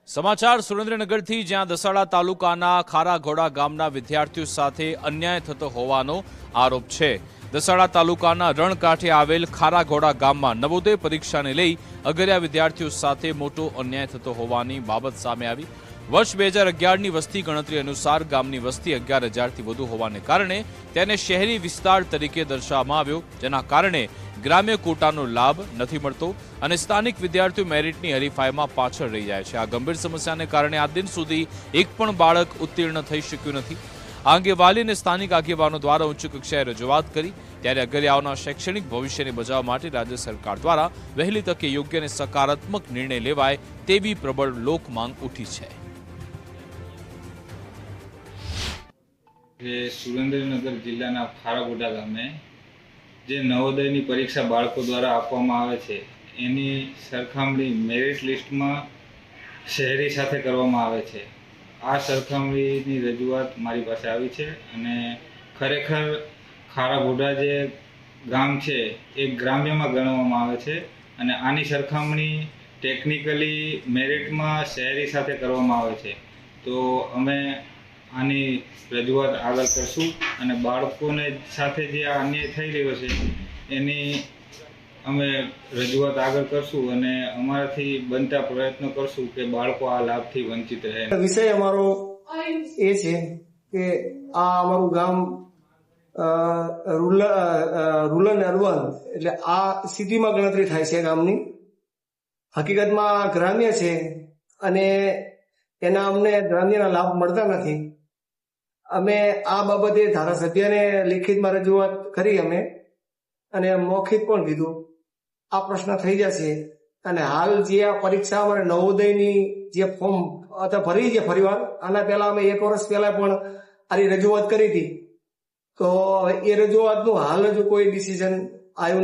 સમાચાર સુરેન્દ્રનગરથી, જ્યાં દસાડા તાલુકાના ખારાઘોડા ગામના વિદ્યાર્થીઓ સાથે અન્યાય થતો હોવાનો આરોપ છે। દસાડા તાલુકાના રણકાંઠે આવેલ ખારાઘોડા ગામમાં નવોદય પરીક્ષાને લઈ અગરિયા વિદ્યાર્થીઓ સાથે મોટો અન્યાય થતો હોવાની બાબત સામે આવી। વર્ષ 2011ની વસ્તી ગણતરી અનુસાર ગામની વસ્તી 11,000થી વધુ હોવાને કારણે તેને શહેરી વિસ્તાર તરીકે દર્શાવવામાં આવ્યો, જેના કારણે ગ્રામ્ય કોટાનો લાભ નથી મળતો અને સ્થાનિક વિદ્યાર્થીઓ મેરિટની હરીફાઈમાં પાછળ રહી જાય છે। આ ગંભીર સમસ્યાને કારણે આ દિન સુધી એક પણ બાળક ઉત્તીર્ણ થઈ શક્યું નથી। આ અંગે વાલી અને સ્થાનિક આગેવાનો દ્વારા ઉચ્ચ કક્ષાએ રજૂઆત કરી, ત્યારે અગરિયાઓના શૈક્ષણિક ભવિષ્યને બચાવવા માટે રાજ્ય સરકાર દ્વારા વહેલી તકે યોગ્ય અને સકારાત્મક નિર્ણય લેવાય તેવી પ્રબળ લોકમાંગ ઉઠી છે। સુરેન્દ્રનગર જિલ્લાના ખારાઘોડા ગામે જે નવોદયની પરીક્ષા બાળકો દ્વારા આપવામાં આવે છે એની સરખામણી મેરિટ લિસ્ટમાં શહેરી સાથે કરવામાં આવે છે। આ સરખામણીની રજૂઆત મારી પાસે આવી છે અને ખરેખર ખારાઘોડા જે ગામ છે એ ગ્રામ્યમાં ગણવામાં આવે છે અને આની સરખામણી ટેકનિકલી મેરિટમાં શહેરી સાથે કરવામાં આવે છે। તો અમે આની રજૂઆત આગળ કરશું અને બાળકોને સાથે જે આ અન્યાય થઈ રહ્યો છે એની અમે રજૂઆત આગળ કરશું અને અમારાથી બનતા પ્રયત્નો કરશું કે બાળકો આ લાભથી વંચિત રહે। વિષય અમારો એ છે કે આ અમારું ગામ રૂરલ અને અર્બન એટલે આ સિટીમાં ગણતરી થાય છે ગામની, હકીકતમાં ગ્રામ્ય છે અને એના અમને ગ્રામ્યના લાભ મળતા નથી। અમે આ બાબતે ધારાસભ્યને લેખિતમાં રજૂઆત કરી અમે અને મૌખિક પણ કીધું। આ પ્રશ્ન થઈ જશે અને હાલ જે આ પરીક્ષા અમારે નવોદયની જે ફોર્મ અથવા ભરી છે ફરીવાર, આના પહેલા અમે 1 વર્ષ પહેલા પણ આની રજૂઆત કરી હતી, તો એ રજૂઆતનું હાલ હજુ કોઈ ડિસિઝન આવ્યું